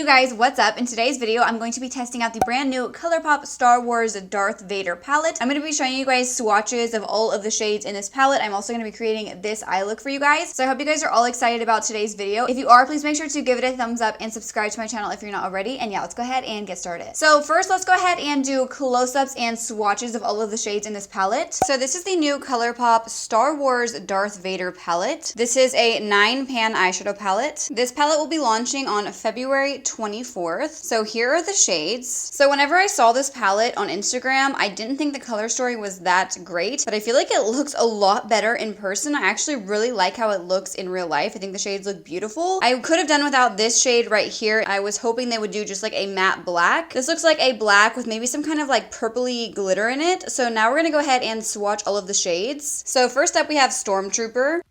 guys, what's up? In today's video, I'm going to be testing out the brand new ColourPop Star Wars Darth Vader palette. I'm going to be showing you guys swatches of all of the shades in this palette. I'm also going to be creating this eye look for you guys. So I hope you guys are all excited about today's video. If you are, please make sure to give it a thumbs up and subscribe to my channel if you're not already. And yeah, let's go ahead and get started. So first, let's go ahead and do close-ups and swatches of all of the shades in this palette. So this is the new ColourPop Star Wars Darth Vader palette. This is a 9-pan eyeshadow palette. This palette will be launching on February 24th. So here are the shades. So whenever I saw this palette on Instagram, I didn't think the color story was that great, but I feel like it looks a lot better in person. I actually really like how it looks in real life. I think the shades look beautiful. I could have done without this shade right here. I was hoping they would do just like a matte black. This looks like a black with maybe some kind of like purpley glitter in it. So now we're gonna go ahead and swatch all of the shades. So first up we have Stormtrooper,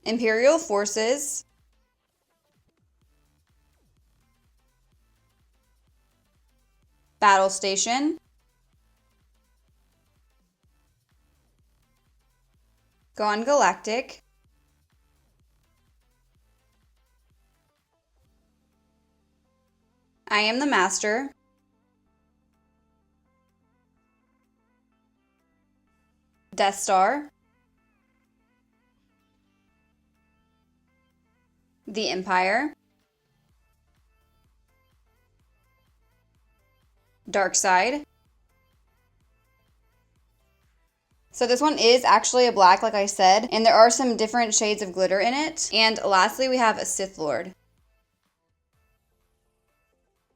Imperial Forces, Battle Station, Gone Galactic, I Am the Master, Death Star, The Empire, Dark Side. So this one is actually a black, like I said, and there are some different shades of glitter in it. And lastly, we have a Sith Lord.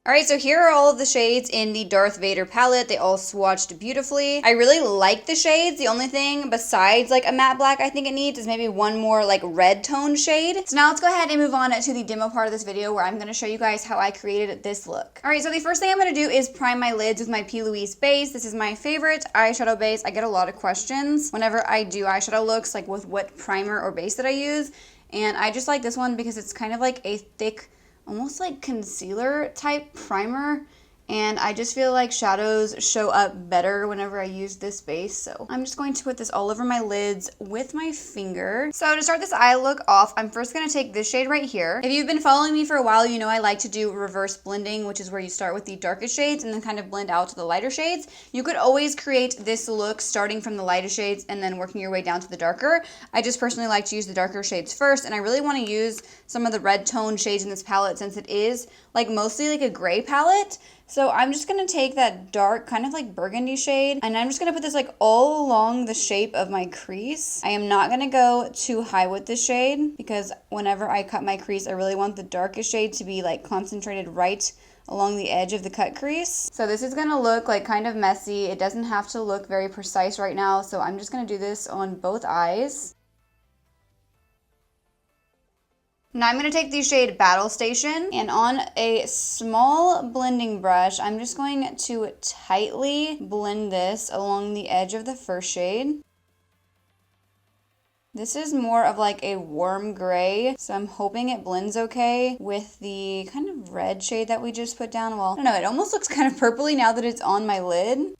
Alright, so here are all of the shades in the Darth Vader palette. They all swatched beautifully. I really like the shades. The only thing besides like a matte black I think it needs is maybe one more like red tone shade. So now let's go ahead and move on to the demo part of this video where I'm going to show you guys how I created this look. Alright, so the first thing I'm going to do is prime my lids with my P. Louise base. This is my favorite eyeshadow base. I get a lot of questions whenever I do eyeshadow looks, like with what primer or base that I use. And I just like this one because it's kind of like a thick, almost like concealer type primer, and I just feel like shadows show up better whenever I use this base. So I'm just going to put this all over my lids with my finger. So to start this eye look off, I'm first going to take this shade right here. If you've been following me for a while, you know I like to do reverse blending, which is where you start with the darkest shades and then kind of blend out to the lighter shades. You could always create this look starting from the lightest shades and then working your way down to the darker. I just personally like to use the darker shades first, and I really want to use some of the red tone shades in this palette since it is like mostly like a gray palette. So I'm just going to take that dark kind of like burgundy shade, and I'm just going to put this like all along the shape of my crease. I am not going to go too high with this shade because whenever I cut my crease, I really want the darkest shade to be like concentrated right along the edge of the cut crease. So this is going to look like kind of messy. It doesn't have to look very precise right now. So I'm just going to do this on both eyes. Now I'm going to take the shade Battle Station, and on a small blending brush, I'm just going to tightly blend this along the edge of the first shade. This is more of like a warm gray, so I'm hoping it blends okay with the kind of red shade that we just put down. Well, I don't know, it almost looks kind of purpley now that it's on my lid.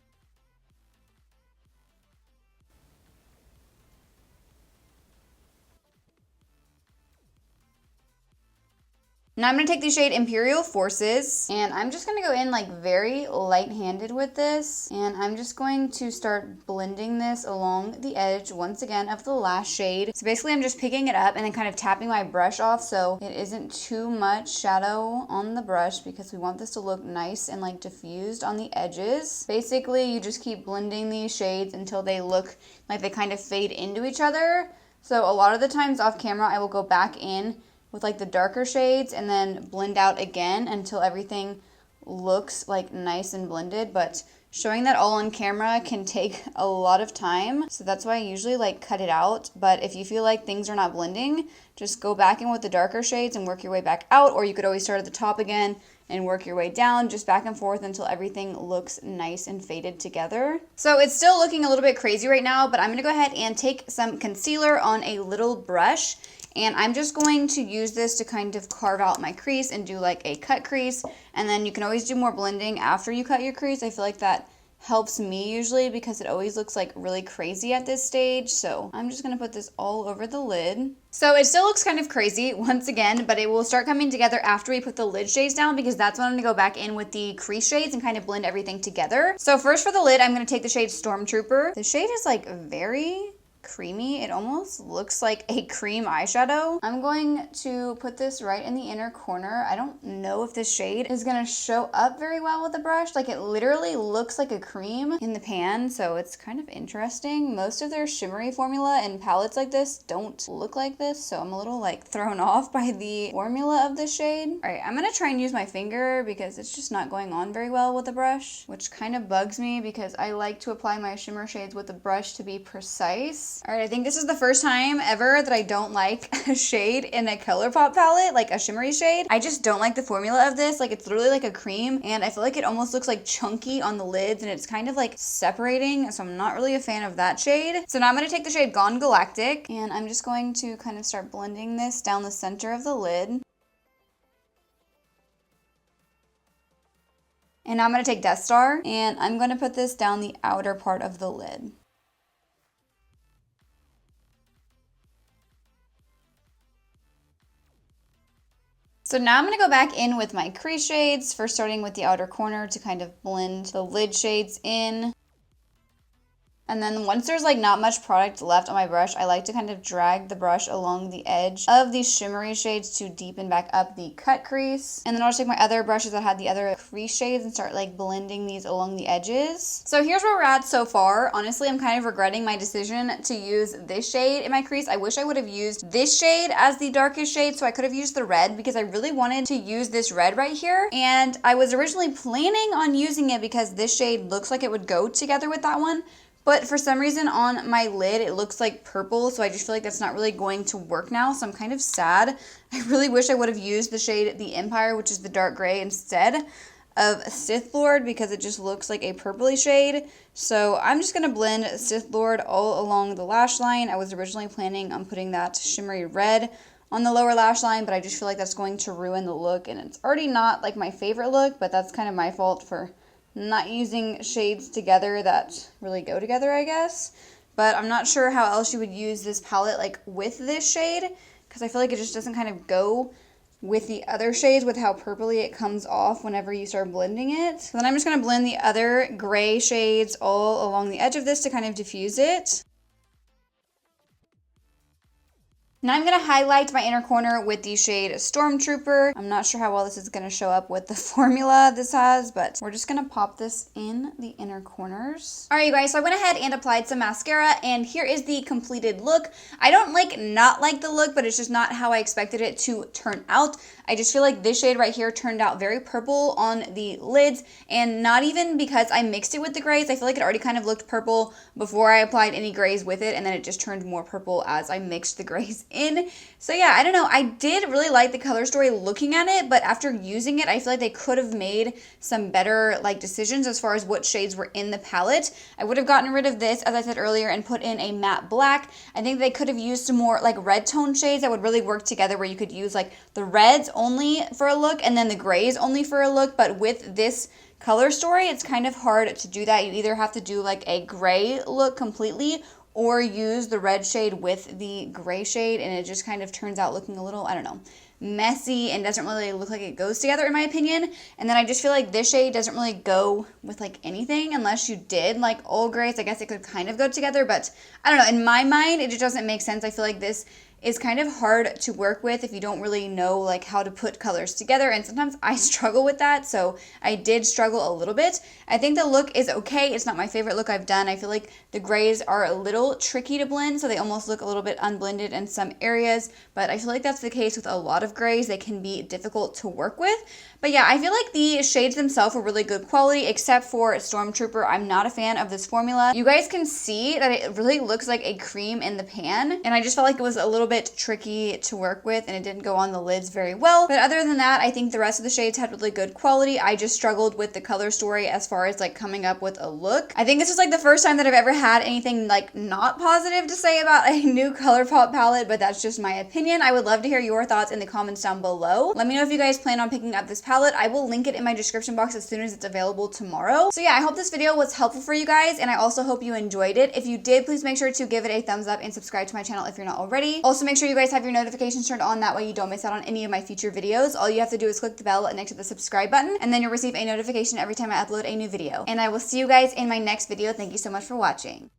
Now I'm going to take the shade Imperial Forces, and I'm just going to go in like very light-handed with this, and I'm just going to start blending this along the edge once again of the last shade. So basically I'm just picking it up and then kind of tapping my brush off so it isn't too much shadow on the brush because we want this to look nice and like diffused on the edges. Basically you just keep blending these shades until they look like they kind of fade into each other. So a lot of the times off camera I will go back in with like the darker shades and then blend out again until everything looks like nice and blended, but showing that all on camera can take a lot of time, so that's why I usually like cut it out. But if you feel like things are not blending, just go back in with the darker shades and work your way back out, or you could always start at the top again and work your way down, just back and forth until everything looks nice and faded together. So it's still looking a little bit crazy right now, but I'm gonna go ahead and take some concealer on a little brush, and I'm just going to use this to kind of carve out my crease and do like a cut crease, and then you can always do more blending after you cut your crease. I feel like that helps me usually because it always looks like really crazy at this stage. So I'm just gonna put this all over the lid. So it still looks kind of crazy once again, but it will start coming together after we put the lid shades down, because that's when I'm gonna go back in with the crease shades and kind of blend everything together. So first for the lid, I'm gonna take the shade Stormtrooper. The shade is like very creamy. It almost looks like a cream eyeshadow. I'm going to put this right in the inner corner. I don't know if this shade is gonna show up very well with the brush. Like, it literally looks like a cream in the pan, so it's kind of interesting. Most of their shimmery formula and palettes like this don't look like this, so I'm a little like thrown off by the formula of this shade. All right, I'm gonna try and use my finger because it's just not going on very well with the brush, which kind of bugs me because I like to apply my shimmer shades with the brush to be precise. All right, I think this is the first time ever that I don't like a shade in a ColourPop palette, like a shimmery shade. I just don't like the formula of this. Like, it's literally like a cream, and I feel like it almost looks like chunky on the lids, and it's kind of like separating, so I'm not really a fan of that shade. So now I'm gonna take the shade Gone Galactic, and I'm just going to kind of start blending this down the center of the lid. And now I'm gonna take Death Star, and I'm gonna put this down the outer part of the lid. So now I'm gonna go back in with my crease shades, first starting with the outer corner to kind of blend the lid shades in. And then once there's like not much product left on my brush, I like to kind of drag the brush along the edge of these shimmery shades to deepen back up the cut crease. And then I'll just take my other brushes that had the other crease shades and start like blending these along the edges. So here's where we're at so far. Honestly, I'm kind of regretting my decision to use this shade in my crease. I wish I would have used this shade as the darkest shade, so I could have used the red because I really wanted to use this red right here. And I was originally planning on using it because this shade looks like it would go together with that one. But for some reason on my lid, it looks like purple, so I just feel like that's not really going to work now, so I'm kind of sad. I really wish I would have used the shade The Empire, which is the dark gray, instead of Sith Lord, because it just looks like a purpley shade. So I'm just going to blend Sith Lord all along the lash line. I was originally planning on putting that shimmery red on the lower lash line, but I just feel like that's going to ruin the look, and it's already not like my favorite look, but that's kind of my fault for not using shades together that really go together, I guess. But I'm not sure how else you would use this palette like with this shade, because I feel like it just doesn't kind of go with the other shades with how purpley it comes off whenever you start blending it. So then I'm just going to blend the other gray shades all along the edge of this to kind of diffuse it. Now I'm going to highlight my inner corner with the shade Stormtrooper. I'm not sure how well this is going to show up with the formula this has, but we're just going to pop this in the inner corners. All right, you guys, so I went ahead and applied some mascara, and here is the completed look. I don't not like the look, but it's just not how I expected it to turn out. I just feel like this shade right here turned out very purple on the lids, and not even because I mixed it with the grays. I feel like it already kind of looked purple before I applied any grays with it, and then it just turned more purple as I mixed the grays in. So yeah, I don't know. I did really like the color story looking at it, but after using it, I feel like they could have made some better like decisions as far as what shades were in the palette. I would have gotten rid of this, as I said earlier, and put in a matte black. I think they could have used some more like red tone shades that would really work together, where you could use like the reds only for a look and then the grays only for a look. But with this color story, it's kind of hard to do that. You either have to do like a gray look completely, or use the red shade with the gray shade, and it just kind of turns out looking a little, I don't know, messy, and doesn't really look like it goes together in my opinion. And then I just feel like this shade doesn't really go with like anything unless you did like all grays. I guess it could kind of go together, but I don't know, in my mind it just doesn't make sense. I feel like this is kind of hard to work with if you don't really know like how to put colors together, and sometimes I struggle with that, so I did struggle a little bit. I think the look is okay. It's not my favorite look I've done. I feel like the grays are a little tricky to blend, so they almost look a little bit unblended in some areas, but I feel like that's the case with a lot of grays. They can be difficult to work with. But yeah, I feel like the shades themselves were really good quality, except for Stormtrooper. I'm not a fan of this formula. You guys can see that it really looks like a cream in the pan, and I just felt like it was a little bit tricky to work with and it didn't go on the lids very well. But other than that, I think the rest of the shades had really good quality. I just struggled with the color story as far as like coming up with a look. I think this was like the first time that I've ever had anything like not positive to say about a new ColourPop palette, but that's just my opinion. I would love to hear your thoughts in the comments down below. Let me know if you guys plan on picking up this palette. I will link it in my description box as soon as it's available tomorrow. So yeah, I hope this video was helpful for you guys, and I also hope you enjoyed it. If you did, please make sure to give it a thumbs up and subscribe to my channel if you're not already. Also, make sure you guys have your notifications turned on, that way you don't miss out on any of my future videos. All you have to do is click the bell next to the subscribe button, and then you'll receive a notification every time I upload a new video. And I will see you guys in my next video. Thank you so much for watching.